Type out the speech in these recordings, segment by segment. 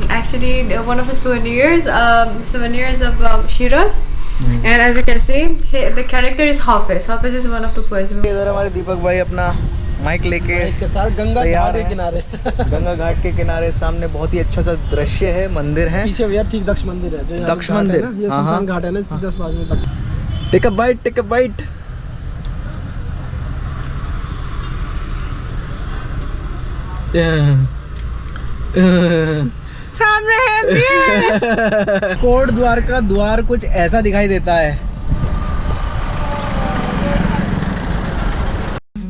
actually one of the souvenirs of Shiraz. And as you can see, the character is Hafiz. Hafiz is one of the poets. इधर हमारे दीपक भाई अपना mic लेके के साथ गंगा घाट के किनारे गंगा घाट के किनारे सामने बहुत ही अच्छा सा दृश्य है, मंदिर है पीछे भैया ठीक दक्ष मंदिर है, जो दक्ष मंदिर, ये शमशान घाट है ना, इसके जस्ट बाजू में दक्ष। टेक अ बाइट कोट द्वार का द्वार कुछ ऐसा दिखाई देता है।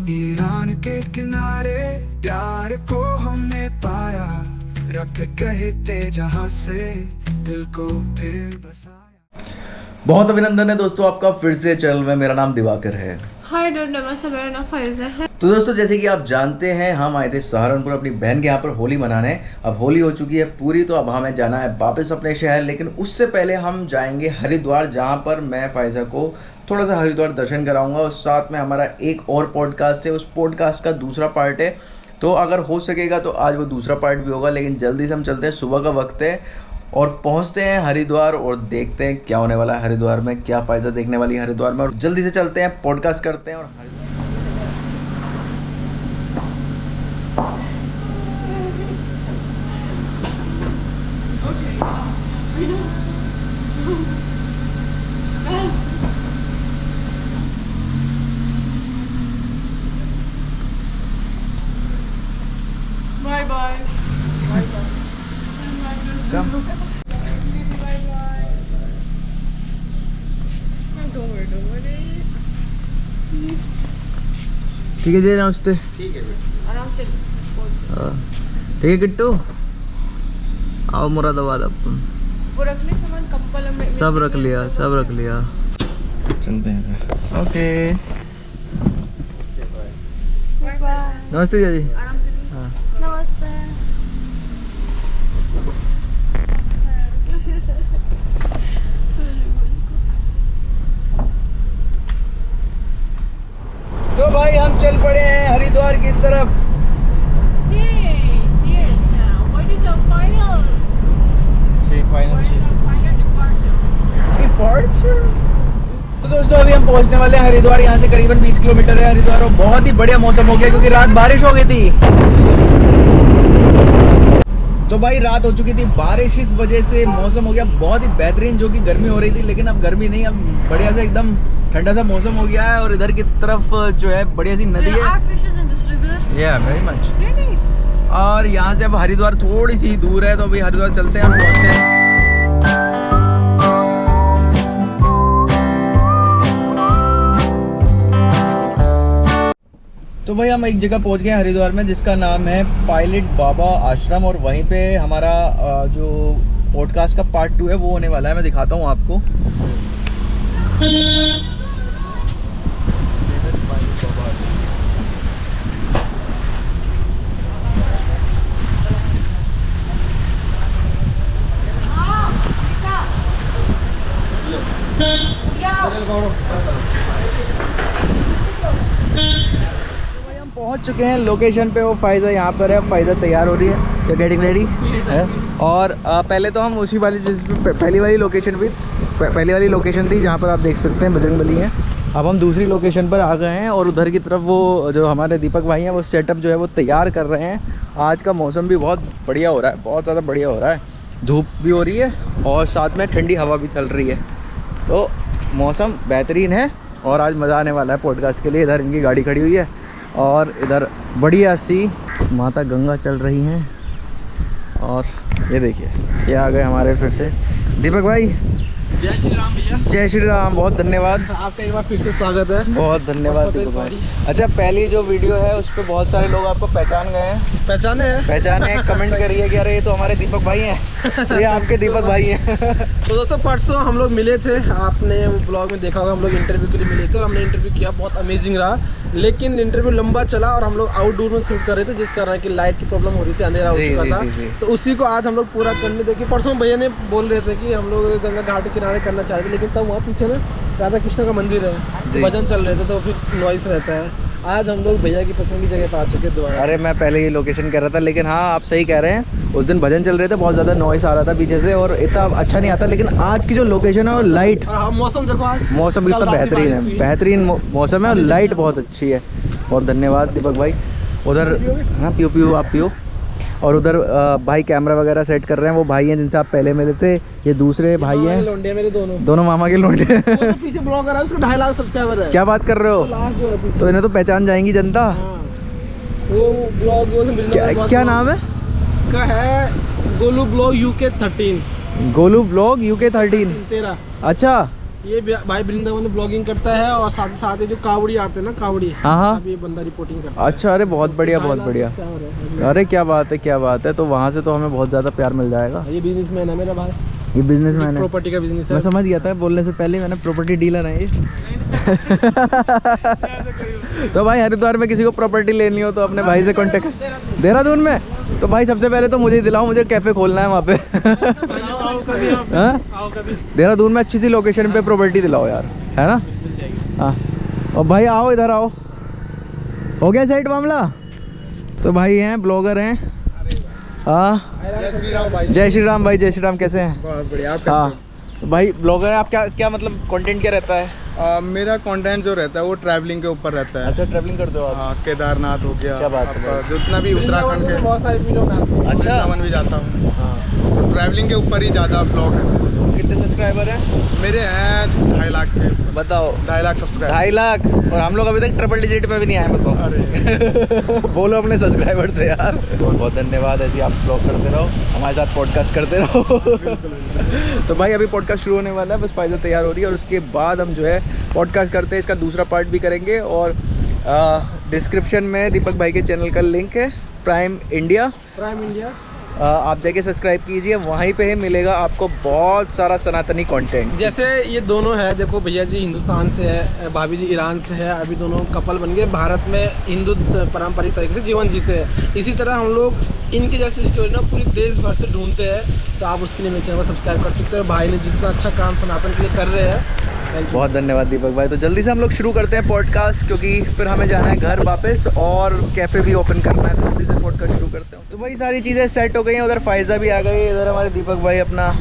ईरान के किनारे प्यार को हमने पाया, रख कहते जहां से दिल को फिर बसाया। बहुत अभिनंदन है दोस्तों आपका फिर से चैनल में। मेरा नाम दिवाकर है। हाय डोंट नमस्ते, मेरा नाम फाइजा है। तो दोस्तों जैसे कि आप जानते हैं हम आए थे सहारनपुर अपनी बहन के यहाँ पर होली मनाने। अब होली हो चुकी है पूरी, तो अब हमें जाना है वापस अपने शहर, लेकिन उससे पहले हम जाएंगे हरिद्वार, जहाँ पर मैं फाइजा को थोड़ा सा हरिद्वार दर्शन कराऊंगा और साथ में हमारा एक और पॉडकास्ट है, उस पॉडकास्ट का दूसरा पार्ट है। तो अगर हो सकेगा तो आज वो दूसरा पार्ट भी होगा, लेकिन जल्दी से हम चलते हैं, सुबह का वक्त है और पहुंचते हैं हरिद्वार और देखते हैं क्या होने वाला है हरिद्वार में, क्या फ़ायदा देखने वाली है हरिद्वार में। और जल्दी से चलते हैं, पॉडकास्ट करते हैं और Bye bye. Bye bye. Come. Bye bye. Don't worry. ठीक है जी, नमस्ते। आराम से। ठीक है किट्टू, आओ मुरादाबाद। अपन वो रख ले सामान, कंबल में सब रख लिया, सब रख लिया। चलते हैं। Okay bye bye. नमस्ते जी। आराम से। हाँ नमस्ते। तो भाई हम चल पड़े हैं हरिद्वार की तरफ। तो दोस्तों अभी हम पहुंचने वाले हैं हरिद्वार। यहाँ से करीबन 20 किलोमीटर है हरिद्वार और बहुत ही बढ़िया मौसम हो गया क्योंकि रात बारिश हो गई थी। तो भाई रात हो चुकी थी, बारिश इस वजह से मौसम हो गया बहुत ही बेहतरीन, जो कि गर्मी हो रही थी लेकिन अब गर्मी नहीं, अब बढ़िया से एकदम ठंडा सा मौसम हो गया है। और इधर की तरफ जो है बढ़िया सी नदी है। या वेरी मच। और यहाँ से अब हरिद्वार थोड़ी सी दूर है, तो अभी हरिद्वार चलते हैं, पहुँचते हैं। तो भाई हम एक जगह पहुंच गए हरिद्वार में जिसका नाम है पायलट बाबा आश्रम, और वहीं पे हमारा जो पॉडकास्ट का पार्ट 2 है वो होने वाला है। मैं दिखाता हूँ आपको। पहुंच चुके हैं लोकेशन पे। वो फाइजा यहाँ पर है, फाइजा तैयार हो रही है, तो गेटिंग रेडी है। और पहले तो हम उसी वाली जिस पहली वाली लोकेशन थी जहाँ पर आप देख सकते हैं बजरंगबली है। अब हम दूसरी लोकेशन पर आ गए हैं और उधर की तरफ वो जो हमारे दीपक भाई हैं वो सेटअप जो है वो तैयार कर रहे हैं। आज का मौसम भी बहुत बढ़िया हो रहा है, बहुत ज़्यादा बढ़िया हो रहा है, धूप भी हो रही है और साथ में ठंडी हवा भी चल रही है, तो मौसम बेहतरीन है और आज मज़ा आने वाला है पॉडकास्ट के लिए। इधर इनकी गाड़ी खड़ी हुई है और इधर बढ़िया सी माता गंगा चल रही हैं। और ये देखिए ये आ गए हमारे फिर से दीपक भाई। जय श्री राम भैया। जय श्री राम, बहुत धन्यवाद। आपका एक बार फिर से स्वागत है। बहुत धन्यवाद दीपक भाई। अच्छा, पहली जो वीडियो है उस पर बहुत सारे लोग आपको पहचान गए हैं। पहचाने हैं? कमेंट करिए कि अरे ये तो हमारे दीपक भाई हैं। तो ये आपके दीपक भाई हैं। तो दोस्तों परसों हम लोग मिले थे, आपने वो ब्लॉग में देखा होगा, हम लोग इंटरव्यू के लिए मिले थे और हमने इंटरव्यू किया, बहुत अमेजिंग रहा। लेकिन इंटरव्यू लंबा चला और हम लोग आउटडोर में शूट कर रहे थे, जिस कारण की लाइट की प्रॉब्लम हो रही थी, अंधेरा हो चुका था। तो उसी को आज हम लोग पूरा करने देखिए। परसों भैया ने बोल रहे थे कि हम लोग गंगा घाट के किनारे करना चाहते थे, लेकिन तब वहाँ पीछे ना राधा कृष्ण का मंदिर है, भजन चल रहे थे तो फिर नॉइस रहता है। आज हम लोग भैया की पसंद की जगह पे आ चुके हैं दोबारा। अरे मैं पहले ये लोकेशन कर रहा था, लेकिन हाँ आप सही कह रहे हैं, उस दिन भजन चल रहे थे, बहुत ज़्यादा नॉइस आ रहा था पीछे से और इतना अच्छा नहीं आता। लेकिन आज की जो लोकेशन है और लाइट, मौसम देखो आज, मौसम कल इतना रात की बेहतरीन बारिश है, हुई। बेहतरीन मौसम है और लाइट बहुत अच्छी है। बहुत धन्यवाद दीपक भाई। उधर हाँ पियो आप पियो। और उधर भाई कैमरा वगैरह सेट कर रहे हैं, वो भाई हैं जिनसे आप पहले मिले थे, ये दूसरे भाई हैं, लौंडे मेरे दोनों दोनों मामा के लौंडे हैं। वो तो पीछे ब्लॉगर है, उसका 2.5 लाख सब्सक्राइबर है। क्या बात कर रहे हो? लास्ट जो है पीछे। तो इन्हें तो पहचान जाएंगी जनता। हाँ। वो ब्लॉग क्या नाम है? इसका है Golu blog UK 13। Golu blog UK 13। 13। अच्छा ये भाई वृंदावन में ब्लॉगिंग करता है और साथ साथ जो कावड़ी आते हैं ना, कावड़ी, हाँ हाँ। अब ये बंदा रिपोर्टिंग करता है। अच्छा, अरे बहुत बढ़िया बहुत बढ़िया। अरे क्या बात है क्या बात है। तो वहाँ से तो हमें बहुत ज़्यादा प्यार मिल जाएगा। ये बिजनेसमैन है मेरा भाई, ये बिजनेसमैन है, प्रॉपर्टी का बिजनेस है। मैं समझ गया था बोलने से पहले, मैंने प्रॉपर्टी डीलर है ये। तो भाई हरिद्वार में किसी को प्रॉपर्टी लेनी हो तो अपने भाई से कांटेक्ट। देहरादून में तो भाई सबसे पहले तो मुझे ही दिलाओ, मुझे कैफ़े खोलना है वहाँ पे। हाँ? देहरादून में अच्छी सी लोकेशन पे प्रॉपर्टी दिलाओ यार, है ना? हाँ और भाई आओ इधर आओ। हो गया साइड मामला? तो भाई हैं, ब्लॉगर हैं। हाँ जय श्री राम भाई, जय श्री राम। कैसे हैं? बहुत बढ़िया। आप हाँ तो भाई ब्लॉगर है आप, क्या मतलब कंटेंट क्या रहता है? मेरा कंटेंट जो रहता है वो ट्रैवलिंग के ऊपर रहता है। अच्छा ट्रैवलिंग करते हो आप? हाँ, केदारनाथ हो गया, क्या बात है आपका जितना भी उत्तराखंड के, बहुत सारे वीडियो में अच्छा वृंदावन भी जाता हूँ। हाँ। तो ट्रैवलिंग के ऊपर ही ज़्यादा ब्लॉग है। कितने सब्सक्राइबर हैं? मेरे हैं 2.5 लाख के, बताओ। 2.5 लाख सब्सक्राइबर। 2.5 लाख और हम लोग अभी तक ट्रिपल डिजिट पे भी नहीं आए। बताओ। अरे बोलो अपने सब्सक्राइबर से यार। बहुत बहुत धन्यवाद। ऐसे आप ब्लॉग करते रहो, हमारे साथ पॉडकास्ट करते रहो। तो भाई अभी पॉडकास्ट शुरू होने वाला है, बस फाइदा तैयार हो रही है और उसके बाद हम जो है पॉडकास्ट करते हैं, इसका दूसरा पार्ट भी करेंगे। और डिस्क्रिप्शन में दीपक भाई के चैनल का लिंक है, प्राइम इंडिया। आप जाके सब्सक्राइब कीजिए, वहीं पे ही मिलेगा आपको बहुत सारा सनातनी कंटेंट। जैसे ये दोनों है, देखो भैया जी हिंदुस्तान से है, भाभी जी ईरान से है, अभी दोनों कपल बन गए, भारत में हिंदू पारंपरिक तरीके से जीवन जीते हैं। इसी तरह हम लोग इनके जैसी स्टोरी ना पूरी देश भर से ढूंढते हैं। तो आप उसके लिए मेरे चैनल को सब्सक्राइब कर सकते हो। भाई ने जितना अच्छा काम सनातन के लिए कर रहे हैं, बहुत धन्यवाद दीपक भाई। तो जल्दी से हम लोग शुरू करते हैं पॉडकास्ट, क्योंकि फिर हमें जाना है घर वापस और कैफ़े भी ओपन करना है। तो जल्दी से पॉडकास्ट शुरू करते हैं। तो भाई सारी चीज़ें सेट हो गई हैं, उधर फायजा भी आ गई, इधर हमारे दीपक भाई अपना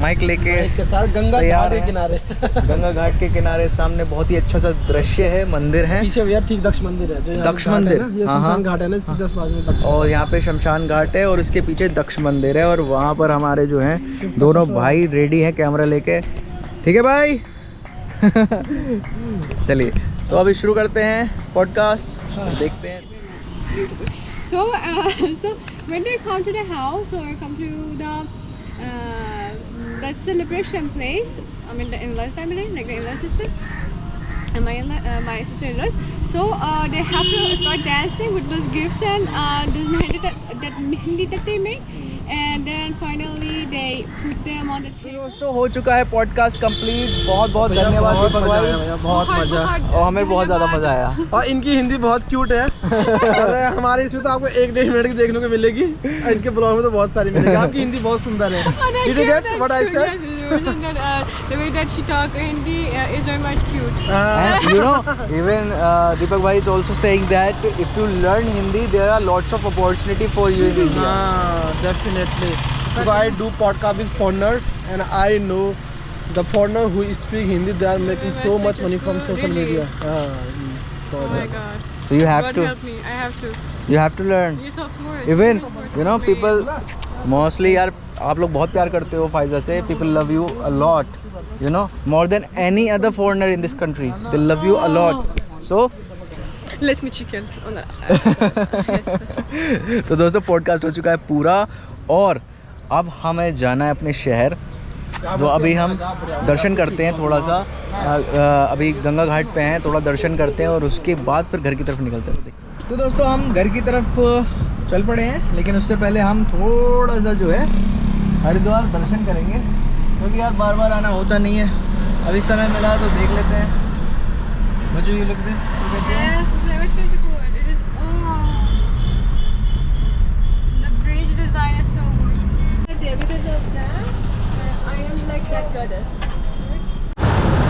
माइक लेके के साथ गंगा तैयार घाट के हैं। किनारे। गंगा घाट के किनारे सामने बहुत ही अच्छा सा दृश्य है, मंदिर है पीछे भैया ठीक दक्ष मंदिर है, जो यहाँ दक्ष घाट है मंदिर, ना, ये हाँ, शमशान हाँ। घाट है ना, इसके जस्ट बाजू में दक्ष। और यहाँ पे शमशान घाट है और उसके पीछे दक्ष मंदिर है। और वहाँ पर हमारे जो हैं दोनों भाई रेडी हैं कैमरा लेके। ठीक है भाई? चलिए तो अभी शुरू करते हैं पॉडकास्ट, देखते हैं। So when they come to the house or come to the that celebration place, I mean the in-laws family, like the in-law sister and my sister-in-laws. So they have to start dancing with those gifts and this mehendi that they make, and then finally they put them on the तो table. दोस्तों हो चुका है podcast complete. बहुत बहुत धन्यवाद दीपक भाई, बहुत मजा। और हमें बहुत ज़्यादा मज़ा आया। और इनकी हिंदी बहुत क्यूट है। और हमारे इसमें तो आपको 1-1.5 मिनट की देखने को मिलेगी, इनके ब्लॉग में तो बहुत सारी मिलेगी। आपकी हिंदी बहुत सुंदर है। Did you get what I said? The way that she talk Hindi is very much cute. And you know, even Deepak bhai is also saying that if you learn Hindi, there are lots of opportunity for you in India. Definitely. Because I do podcast with foreigners and I know the foreigner who speak Hindi, they are making so much money from social Really? media. Oh my god. So you have God to, help me. I have to. you have to learn. Yes, of course. Even Support you know me. people mostly यार आप लोग बहुत प्यार करते हो Pfizer से। People love you a lot, you know, more than any other foreigner in this country. They love you a lot. So Let me chicken on that. Yes. तो दोस्तों पॉडकास्ट हो चुका है पूरा और अब हमें जाना है अपने शहर। तो अभी हम दर्शन करते हैं थोड़ा सा, अभी गंगा घाट पे हैं, थोड़ा दर्शन करते हैं और उसके बाद फिर घर की तरफ निकलते हैं। तो दोस्तों हम घर की तरफ चल पड़े हैं, लेकिन उससे पहले हम थोड़ा सा जो है हरिद्वार दर्शन करेंगे, क्योंकि यार बार बार आना होता नहीं है। अभी समय मिला तो देख लेते हैं। मुझे ये look this Yes, so much beautiful. It is. The bridge design is so good. Because of that, I am like that goddess.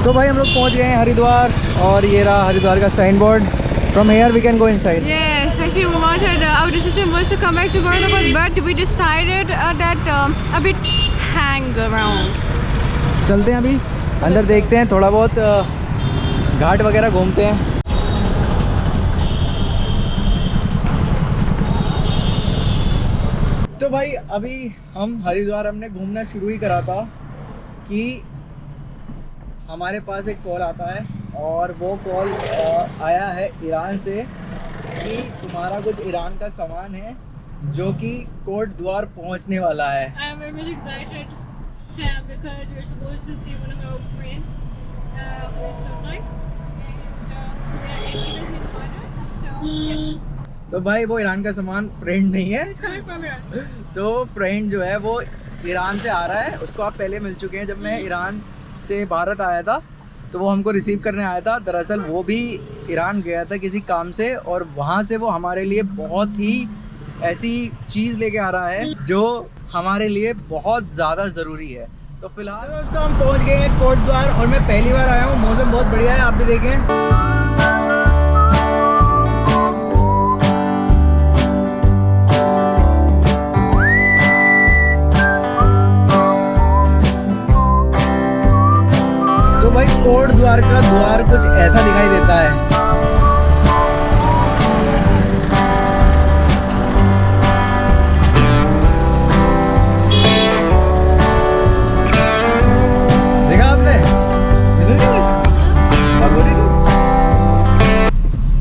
तो भाई हम लोग पहुंच गए हैं हरिद्वार और ये रहा हरिद्वार का sign board. From here we can go inside. Yes, actually we wanted, our decision was to come back to Varnakot, but we decided that a bit hang around. चलते हैं अभी अंदर, देखते हैं थोड़ा बहुत घाट वगैरह घूमते हैं। तो भाई अभी हम हरिद्वार हमने घूमना शुरू ही करा था कि हमारे पास एक कॉल आता है और वो कॉल आया है ईरान से कि तुम्हारा कुछ ईरान का सामान है जो कि कोट द्वार पहुंचने वाला है। I am very much excited, Sam, because you're supposed to see one of our friends for some time, and even his mother. So yes, तो भाई वो ईरान का सामान फ्रेंड नहीं है, it's coming from Iran. तो फ्रेंड जो है वो ईरान से आ रहा है। उसको आप पहले मिल चुके हैं, जब मैं ईरान से भारत आया था तो वो हमको रिसीव करने आया था। दरअसल वो भी ईरान गया था किसी काम से और वहाँ से वो हमारे लिए बहुत ही ऐसी चीज़ लेके आ रहा है जो हमारे लिए बहुत ज़्यादा ज़रूरी है। तो फिलहाल दोस्तों हम पहुँच गए हैं कोट द्वार और मैं पहली बार आया हूँ। मौसम बहुत बढ़िया है, आप भी देखें। भाई कोट द्वार का द्वार कुछ ऐसा दिखाई देता है। देखा आपने?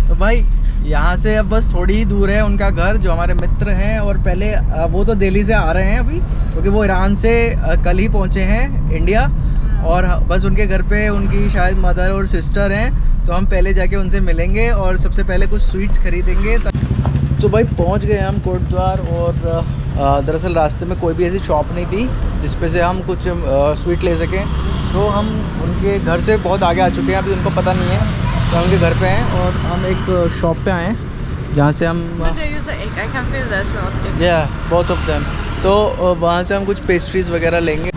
तो भाई यहाँ से अब बस थोड़ी ही दूर है उनका घर, जो हमारे मित्र हैं। और पहले वो तो दिल्ली से आ रहे हैं अभी, क्योंकि वो ईरान से कल ही पहुँचे हैं इंडिया, और बस उनके घर पे उनकी शायद मदर और सिस्टर हैं। तो हम पहले जाके उनसे मिलेंगे और सबसे पहले कुछ स्वीट्स खरीदेंगे। तो भाई पहुंच गए हम कोट द्वार और दरअसल रास्ते में कोई भी ऐसी शॉप नहीं थी जिस पे से हम कुछ स्वीट ले सकें। तो हम उनके घर से बहुत आगे आ चुके हैं, अभी उनको पता नहीं है। तो हम उनके घर पे हैं और हम एक शॉप पे आए हैं जहाँ से हम बोथ ऑफ देम, तो वहाँ से हम कुछ पेस्ट्रीज़ वगैरह लेंगे।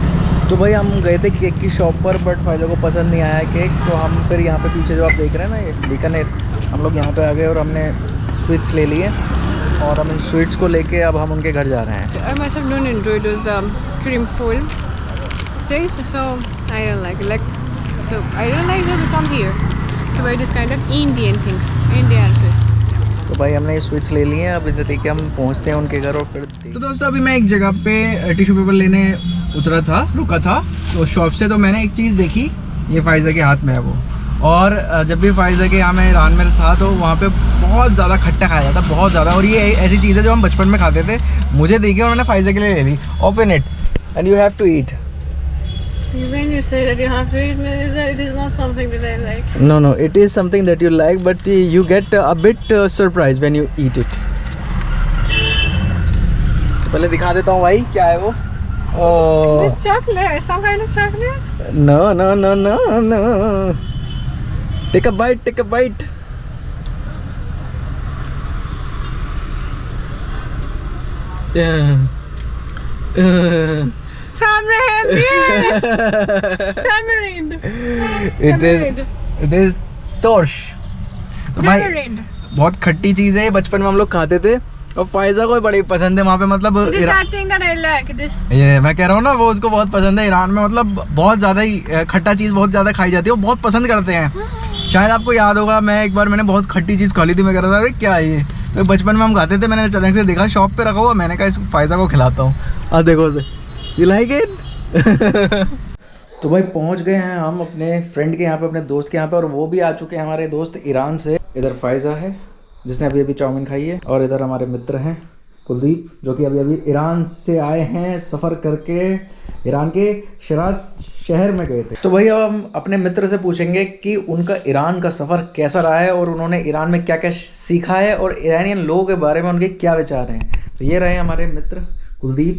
तो भाई हम गए थे केक की शॉप पर, बट फायदा को पसंद नहीं आया केक। तो हम फिर यहाँ पे पीछे जो आप देख रहे हैं ना, ये बीकानेर, हम लोग यहाँ पे आ गए और हमने स्वीट्स ले लिए और हम इन स्वीट्स को लेके अब हम उनके घर जा रहे हैं। I myself don't enjoy those cream-full things, so I don't like it. So we come here to buy this kind of Indian things, Indian sweets. तो भाई हमने ये स्वीट्स ले लिए हैं, अब इधर देखिए हम पहुँचते हैं उनके घर और फिर। तो दोस्तों अभी मैं एक जगह पे टिश्यू पेपर लेने रुका था तो शॉप से, तो मैंने एक चीज़ देखी, ये फाइज़ा के हाथ में है वो। और जब भी फाइज़ा के यहाँ मैं ईरान में था तो वहाँ पे बहुत ज़्यादा खट्टा खाया जाता, बहुत ज़्यादा। और ये ऐसी चीज़ है जो हम बचपन में खाते थे। मुझे देखी और मैंने फाइज़ा के लिए ले ली। Open it and you have to eat. When you say that you have to eat, it is not something that I like. No, it is something that you like, but you get a bit surprised when you eat it. तो पहले दिखा देता हूँ भाई क्या है वो। Oh. It's chocolate, some kind of chocolate. No. Take a bite. Tamarind, yeah. Tamarind. It is torsh. तो भाई Tamarind. बहुत खट्टी चीज़ है ये, बचपन में हम लोग खाते थे और फायजा को बड़ी पसंद है वहाँ पे। मतलब This is that thing that I like. This. ये मैं कह रहा हूँ ना, वो उसको बहुत पसंद है। ईरान में मतलब बहुत ज़्यादा ही खट्टा चीज़ बहुत ज़्यादा खाई जाती है, वो बहुत पसंद करते हैं। शायद आपको याद होगा, मैं एक बार मैंने बहुत खट्टी चीज़ खा ली थी। मैं कह रहा था अरे क्या है ये, तो बचपन में हम खाते थे। मैंने अचानक से देखा शॉप पे रखा हुआ, मैंने कहा इस फायजा को खिलाता हूँ। अब देखो उसे, यू लाइक इट। तो भाई पहुँच गए हैं हम अपने फ्रेंड के यहाँ पे, अपने दोस्त के यहाँ पे, और वो भी आ चुके हैं हमारे दोस्त ईरान से। इधर फायजा है जिसने अभी चाउमीन खाई है, और इधर हमारे मित्र हैं कुलदीप, जो कि अभी ईरान से आए हैं सफ़र करके। ईरान के शिराज शहर में गए थे। तो भाई अब हम अपने मित्र से पूछेंगे कि उनका ईरान का सफ़र कैसा रहा है और उन्होंने ईरान में क्या क्या सीखा है और ईरानियन लोगों के बारे में उनके क्या विचार हैं। तो ये रहे हमारे मित्र Kuldeep,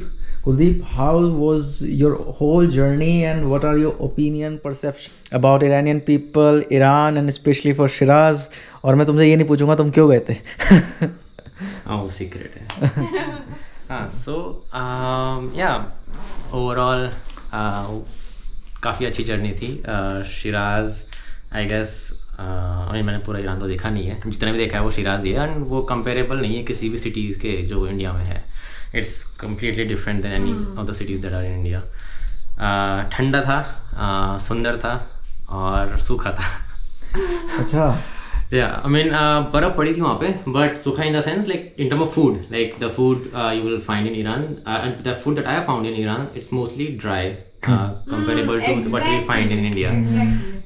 how was your whole journey and what are your opinion, perception about Iranian people, Iran and especially for Shiraz? और मैं तुमसे ये नहीं पूछूंगा तुम क्यों गए थे। हाँ वो सीक्रेट है। हाँ सो या ओवरऑल काफ़ी अच्छी जर्नी थी। शिराज आई गेस मैंने पूरा ईरान तो देखा नहीं है, जितना भी देखा है वो शिराज ही है, एंड वो कंपेरेबल नहीं है किसी भी सिटीज़ के जो इंडिया में है. It's completely different than any of the cities that are in India. ठंडा था, सुंदर था और सूखा था. अच्छा. Yeah, I mean, बर्फ़ पड़ी थी वहाँ पे, but सूखा in the sense like in terms of food, like the food you will find in Iran, and the food that I have found in Iran, it's mostly dry, comparable to what we find in India.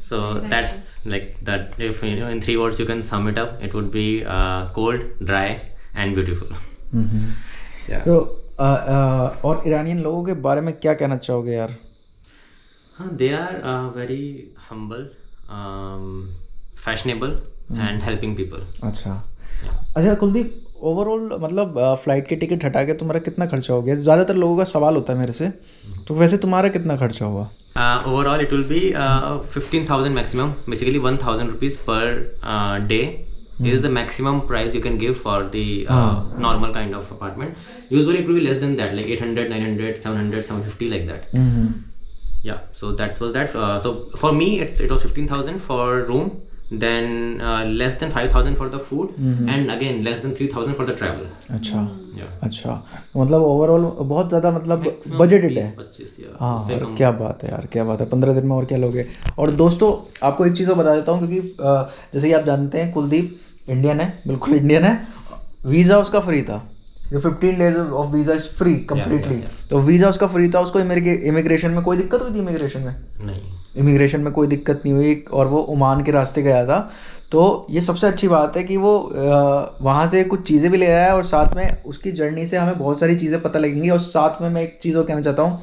So that's like that. If you know, in 3 words you can sum it up, it would be cold, dry, and beautiful. Yeah. तो और Iranian लोगों के बारे में क्या कहना चाहोगे यार? They are very humble, fashionable, and helping people. अच्छा कुलदीप, ओवरऑल मतलब फ़्लाइट की टिकट हटा के तुम्हारा कितना खर्चा हो गया? ज़्यादातर लोगों का सवाल होता है मेरे से, तो वैसे तुम्हारा कितना खर्चा हुआ? Overall it will be 15,000 maximum, basically 1,000 rupees per day is the maximum price you can give for the normal kind of apartment. Usually it will be less than that, like 800, 900, 700, 750 like that. Yeah, so that was that. So for me it was 15,000 for room, then less than 5,000 for the food, and again less than 3,000 for the travel. अच्छा. Yeah. अच्छा, मतलब overall बहुत ज़्यादा मतलब budgeted है. 25, हाँ, क्या बात है यार, क्या बात है. 15 दिन में और क्या लोगे. और दोस्तों आपको एक चीज़ और बता देता हूँ, क्योंकि जैसे कि आप जानते हैं कुलदीप इंडियन है, बिल्कुल इंडियन है. वीज़ा उसका फ्री था, जो 15 days of visa is free completely. तो वीज़ा उसका फ्री था. उसको इमिग्रेशन में कोई दिक्कत हुई थी? इमिग्रेशन में नहीं, इमिग्रेशन में कोई दिक्कत नहीं हुई. और वो ओमान के रास्ते गया था. तो ये सबसे अच्छी बात है कि वो वहाँ से कुछ चीज़ें भी ले आया है, और साथ में उसकी जर्नी से हमें बहुत सारी चीज़ें पता लगेंगी. और साथ में मैं एक चीज़ और कहना चाहता हूँ,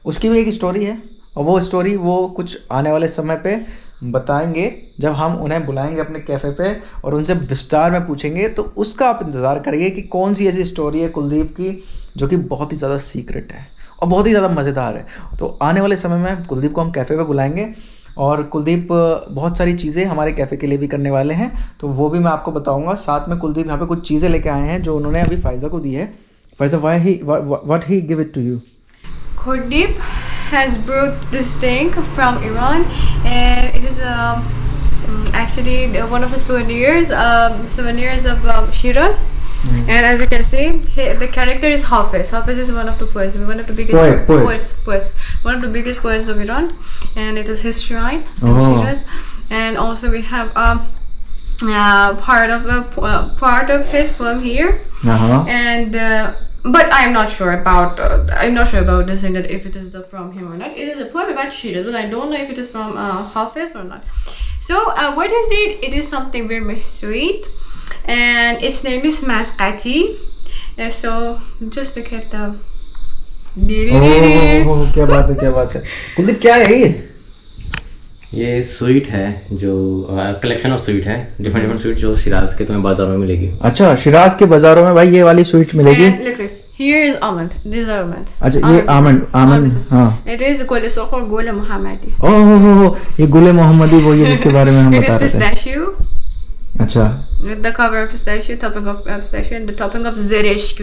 उसकी भी एक स्टोरी है, और वो स्टोरी वो कुछ आने वाले समय पे बताएंगे जब हम उन्हें बुलाएंगे अपने कैफ़े पे और उनसे विस्तार में पूछेंगे. तो उसका आप इंतज़ार करिए कि कौन सी ऐसी स्टोरी है कुलदीप की जो कि बहुत ही ज़्यादा सीक्रेट है और बहुत ही ज़्यादा मज़ेदार है. तो आने वाले समय में कुलदीप को हम कैफ़े पे बुलाएंगे, और कुलदीप बहुत सारी चीज़ें हमारे कैफ़े के लिए भी करने वाले हैं, तो वो भी मैं आपको बताऊंगा. साथ में कुलदीप यहाँ पे कुछ चीज़ें लेके आए हैं जो उन्होंने अभी फ़ायज़ा को दी है. Faiza, what he give it to you? Kuldeep has brought this thing from Iran, and it is actually one of the souvenirs of Shiraz. And as you can see, the character is Hafiz. Hafiz is one of the poets, one of the biggest poets, one of the biggest poets of Iran, and it is his shrine in Shiraz. And also we have part of his poem here. And but I'm not sure about this thing, that if it is from him or not. It is a poem about Shiraz, but I don't know if it is from Hafiz or not. So what is it? It is something very much sweet, and its name is Masqati. So just look at the. क्या बात है, क्या बात है. कुलदीप क्या है ये sweet है, जो कलेक्शन ऑफ स्वीट है, डिफरेंट स्वीट जो शिराज के तुम्हें बाजारों में मिलेगी. अच्छा, शिराज के बाजारों में भाई ये वाली स्वीट मिलेगी. Here is almond. These are almonds. अच्छा, ये आमंड. हाँ. It is Gole Sokhor Gole Mohammadi. ओह, ये गुले मोहम्मदी वो ये जिसके बारे में हम बता रहे थे. It is pistachio. अच्छा. With the cover of pistachio, topping of pistachio, and the topping of zereshk.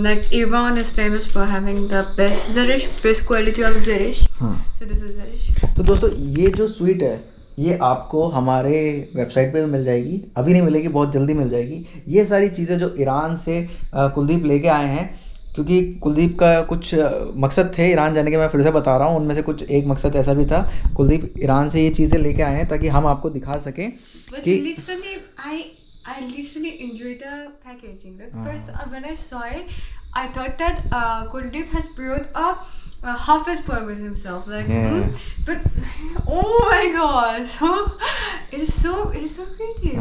Like Iran is famous for having the best quality of zereshk. हाँ. So this is zereshk. तो दोस्तों ये जो sweet है ये आपको हमारे वेबसाइट पे भी मिल जाएगी. अभी नहीं मिलेगी, बहुत जल्दी मिल जाएगी. ये सारी चीज़ें जो ईरान से कुलदीप लेके आए हैं, क्योंकि कुलदीप का कुछ मकसद थे ईरान जाने के, मैं फिर से बता रहा हूँ. उनमें से कुछ एक मकसद ऐसा भी था, कुलदीप ईरान से ये चीज़ें लेके आए हैं ताकि हम आपको दिखा सकें कि I literally enjoyed the packaging. Like first, when I saw it, I thought that Kuldeep has brought a Hafiz poem with himself. Like, but oh my god, so it is so creative.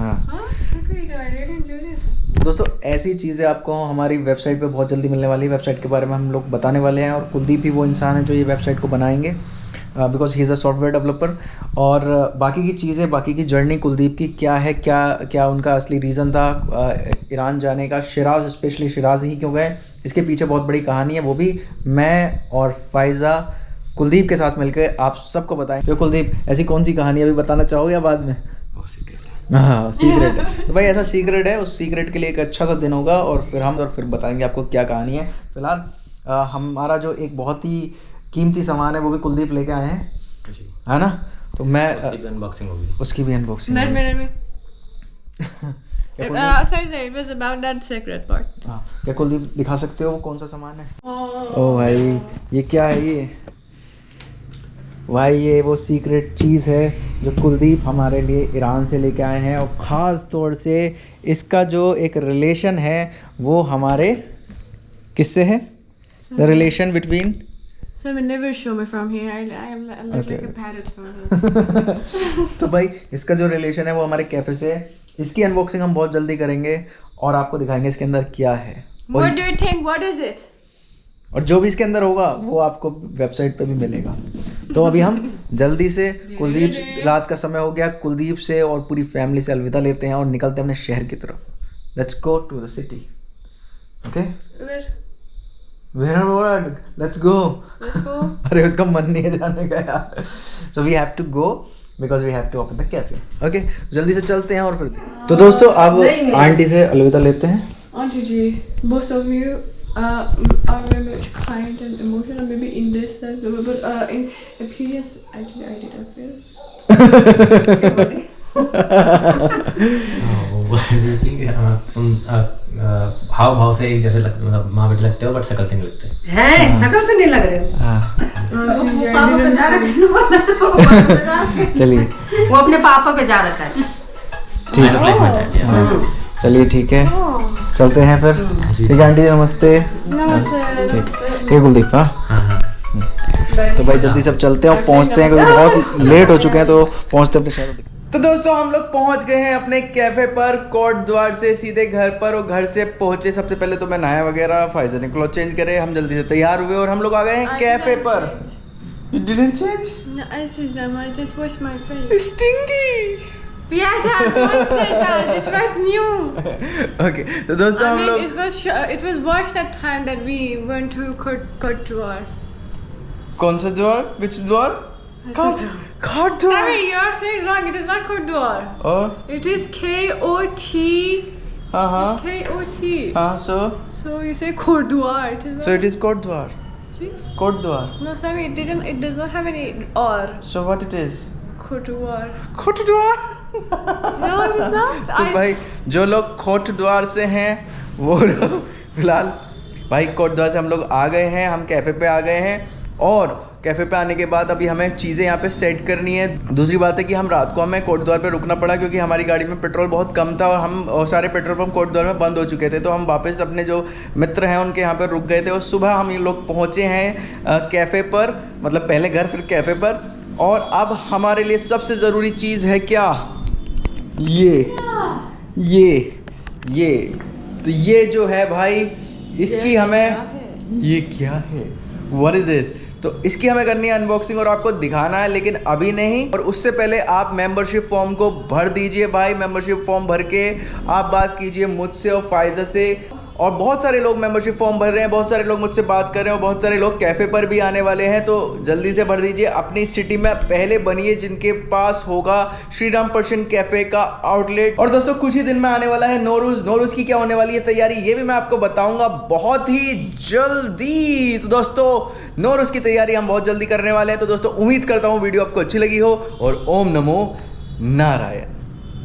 So creative. I really enjoyed it. दोस्तों ऐसी चीज़ें आपको हमारी website पे बहुत जल्दी मिलने वाली है. वेबसाइट के बारे में हम लोग बताने वाले हैं, और कुलदीप ही वो इंसान है जो ये वेबसाइट को बनाएंगे, because he is a software developer. और बाकी की चीज़ें, बाकी की जर्नी कुलदीप की क्या है, क्या उनका असली रीज़न था ईरान जाने का, शिराज स्पेशली शिराज ही क्यों गए, इसके पीछे बहुत बड़ी कहानी है. वो भी मैं और फ़ायज़ा कुलदीप के साथ मिलकर आप सबको बताएं. तो कुलदीप ऐसी कौन सी कहानी अभी बताना चाहोगे या बाद में? हाँ, सीक्रेट है. तो भाई ऐसा सीक्रेट है, उस सीक्रेट के लिए एक अच्छा सा दिन होगा, और फिर बताएंगे आपको क्या कहानी है. फिलहाल हमारा जो एक बहुत ही कीमती सामान है वो भी कुलदीप लेके आए हैं, है ना. तो मैं उसकी भी अनबॉक्सिंग होगी। उसकी भी unboxing Let me. Sorry, it was about that secret part. हाँ, क्या कुलदीप दिखा सकते हो वो कौन सा सामान है? ओ भाई ये क्या है ये? भाई ये वो सीक्रेट चीज़ है जो कुलदीप हमारे लिए ईरान से लेके आए हैं, और ख़ास तौर से इसका जो एक रिलेशन है वो हमारे किससे है? The relation between So never show me from here. I look like a parrot from here. तो भाई इसका जो रिलेशन है वो हमारे कैफ़े से है। इसकी अनबॉक्सिंग हम बहुत जल्दी करेंगे और आपको दिखाएंगे इसके अंदर क्या है। What do you think? What is it? और जो भी इसके अंदर होगा वो आपको वेबसाइट पे भी मिलेगा। तो अभी हम जल्दी से कुलदीप, रात का समय हो गया, कुलदीप से और पूरी फैमिली से अलविदा लेते हैं और निकलते हैं अपने शहर की तरफ। Let's go to the city. Okay, let's go. अरे उसका मन नहीं है जाने का यार। So we have to go because we have to open the cafe. Okay, जल्दी से चलते हैं और फिर तो दोस्तों अब आंटी से अलविदा लेते हैं। Auntie G, both of you are very much kind and emotional, maybe in this sense, but in appearance, I did a feel. तुम हाव भाव से एक जैसे मतलब माँ बेटे लगते हो, बट शकल से नहीं लगते हैं। शकल से नहीं लग रहे हो। हाँ पापा पे जा रखा है। चलिए, वो अपने पापा पे जा रखा है। ठीक है, चलिए ठीक है, चलते हैं फिर। ठीक है आंटी, नमस्ते। ठीक है कुलदीप। हाँ तो भाई जल्दी सब चलते हैं और पहुंचते हैं क्योंकि बहुत लेट हो चुके हैं, तो पहुंचते हैं अपने शहर। तो दोस्तों हम लोग पहुंच गए हैं अपने कैफे पर, कोट द्वार से सीधे घर पर, और घर से पहुंचे सबसे पहले तो मैं नहाया वगैरह, फाइजर ने क्लॉथ चेंज करे, हम जल्दी से तैयार हुए और हम लोग आ गए हैं कैफे पर। You didn't change? No, I see them. I just washed my face. Stinky. Yeah, that was that. It was new. Okay, तो दोस्तों हम लोग it was washed that time that we went to Cote d'Ivoire. कौन सा द्वार? Which द्वार? Cote d'Ivoire. Sorry, you're saying wrong. It is not Cote d'Ivoire. और It is K-O-T. हाँ It's K-O-T. हाँ, So you say Cote d'Ivoire. It is. so it is Cote d'Ivoire. See? Cote d'Ivoire. No, Sammy, it didn't. It does not have any or. So what it is? Cote d'Ivoire. Cote d'Ivoire. No, it is not. तो भाई जो लोग coat द्वार से हैं वो लोग फिलहाल भाई कोट द्वार से हम लोग आ गए हैं, हम कैफ़े पे आ गए हैं, और कैफ़े पे आने के बाद अभी हमें चीज़ें यहाँ पे सेट करनी है। दूसरी बात है कि हम रात को हमें कोट द्वार पे रुकना पड़ा क्योंकि हमारी गाड़ी में पेट्रोल बहुत कम था और हम सारे पेट्रोल पंप कोट द्वार में बंद हो चुके थे, तो हम वापस अपने जो मित्र हैं उनके यहाँ पर रुक गए थे, और सुबह हम ये लोग पहुँचे हैं कैफ़े पर, मतलब पहले घर फिर कैफ़े पर। और अब हमारे लिए सबसे ज़रूरी चीज़ है क्या? ये तो ये जो है भाई, इसकी हमें, ये क्या है? What is this? तो इसकी हमें करनी है अनबॉक्सिंग और आपको दिखाना है, लेकिन अभी नहीं। और उससे पहले आप मेंबरशिप फॉर्म को भर दीजिए भाई। मेंबरशिप फॉर्म भर के आप बात कीजिए मुझसे और फाइजा से, और बहुत सारे लोग मेंबरशिप फॉर्म भर रहे हैं, बहुत सारे लोग मुझसे बात कर रहे हैं, और बहुत सारे लोग कैफ़े पर भी आने वाले हैं, तो जल्दी से भर दीजिए। अपनी सिटी में पहले बनिए जिनके पास होगा श्री राम पर्शियन कैफ़े का आउटलेट। और दोस्तों कुछ ही दिन में आने वाला है नौरूज़ की क्या होने वाली है तैयारी, ये भी मैं आपको बताऊंगा बहुत ही जल्दी। तो दोस्तों नौरूज़ की तैयारी हम बहुत जल्दी करने वाले हैं। तो दोस्तों उम्मीद करता हूँ वीडियो आपको अच्छी लगी हो, और ओम नमो नारायण।